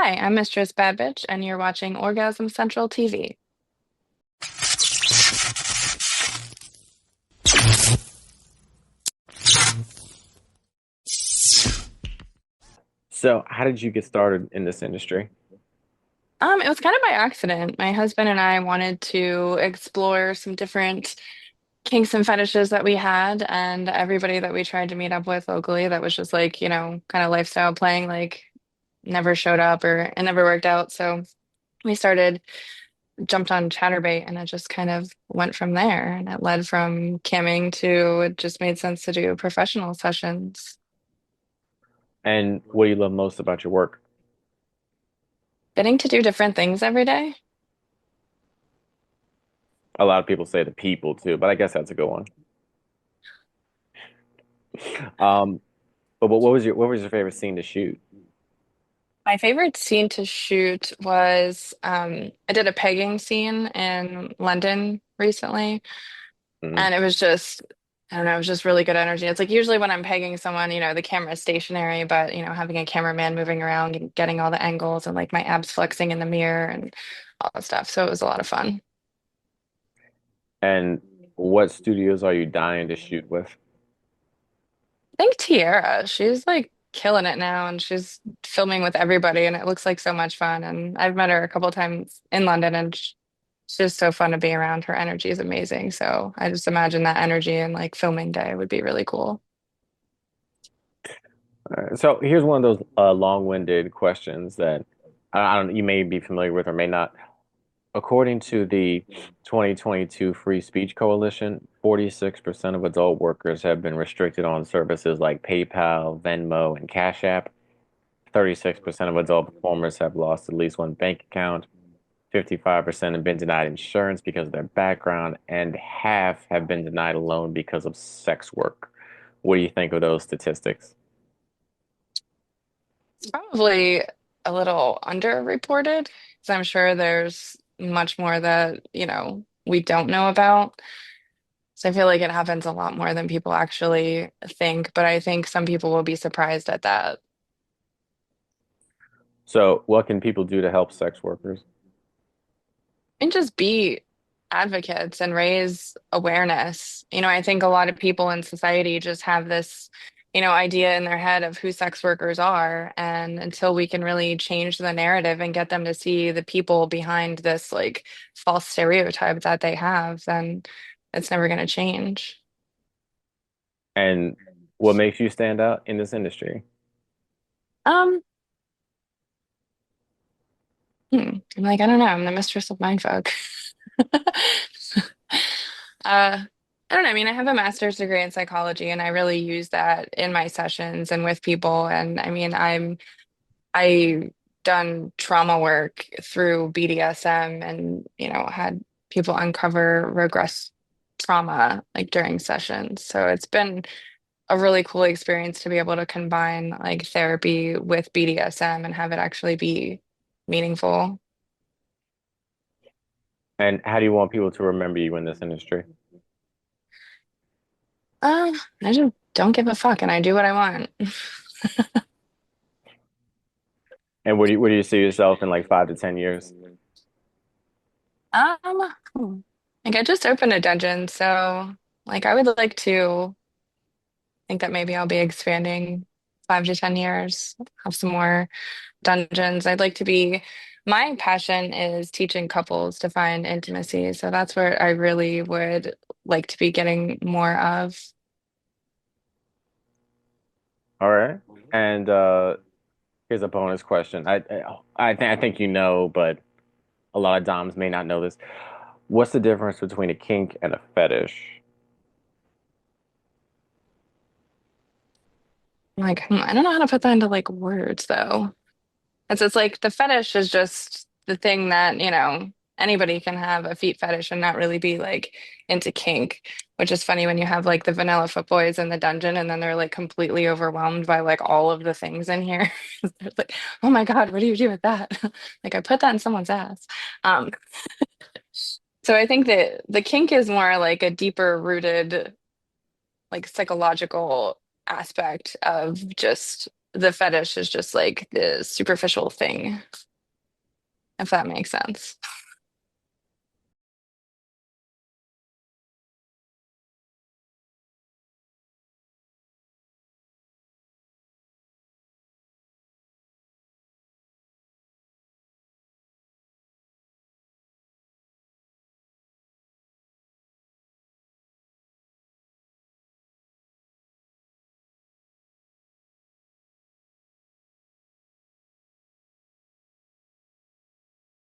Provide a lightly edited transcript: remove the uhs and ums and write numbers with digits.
Hi, I'm Mistress BaddBitch, and you're watching Orgasm Central TV. So, how did you get started in this industry? It was kind of by accident. My husband and I wanted to explore some different kinks and fetishes that we had, and everybody that we tried to meet up with locally that was just like, kind of lifestyle playing, like never showed up or it never worked out. So we jumped on Chatterbait, and it just kind of went from there. And it led from camming to it just made sense to do professional sessions. And what do you love most about your work? Getting to do different things every day. A lot of people say the people too, but I guess that's a good one. Um, but what was your favorite scene to shoot? My favorite scene to shoot was I did a pegging scene in London recently, Mhm. and it was just, I don't know, it was just really good energy. It's like usually when I'm pegging someone, the camera is stationary, but having a cameraman moving around and getting all the angles and like my abs flexing in the mirror and all that stuff. So it was a lot of fun. And what studios are you dying to shoot with? I think Tiara, she's like killing it now and she's filming with everybody and it looks like so much fun. And I've met her a couple times in London and it's just so fun to be around. Her energy is amazing. So I just imagine that energy and like filming day would be really cool. So here's one of those long-winded questions that I don't you may be familiar with or may not. According to the 2022 Free Speech Coalition, 46% of adult workers have been restricted on services like PayPal, Venmo, and Cash App. 36% of adult performers have lost at least one bank account. 55% have been denied insurance because of their background, and half have been denied a loan because of sex work. What do you think of those statistics? It's probably a little underreported because I'm sure there's much more that, we don't know about. So I feel like it happens a lot more than people actually think, but I think some people will be surprised at that. So, what can people do to help sex workers? And just be advocates and raise awareness. I think a lot of people in society just have this, idea in their head of who sex workers are. And until we can really change the narrative and get them to see the people behind this like false stereotype that they have, then it's never going to change. And what makes you stand out in this industry? Um, I'm like, I don't know, I'm the mistress of mindfuck. I don't know. I mean, I have a master's degree in psychology, and I really use that in my sessions and with people. And I mean, I done trauma work through BDSM, and had people uncover regress trauma like during sessions. So it's been a really cool experience to be able to combine like therapy with BDSM and have it actually be meaningful. And how do you want people to remember you in this industry? I just don't give a fuck, and I do what I want. And where do you see yourself in like 5 to 10 years? Like I just opened a dungeon, so like I would like to think that maybe I'll be expanding 5 to 10 years, have some more dungeons. My passion is teaching couples to find intimacy, so that's where I really would like to be getting more of. All right. And here's a bonus question. I think you know, but a lot of doms may not know this. What's the difference between a kink and a fetish? Like, I don't know how to put that into like words though. It's like the fetish is just the thing that, anybody can have a feet fetish and not really be like into kink, which is funny when you have like the vanilla foot boys in the dungeon and then they're like completely overwhelmed by like all of the things in here. They're like, oh my God, what do you do with that? Like I put that in someone's ass. Um, so I think that the kink is more like a deeper rooted, like psychological aspect of just the fetish is just like the superficial thing, if that makes sense.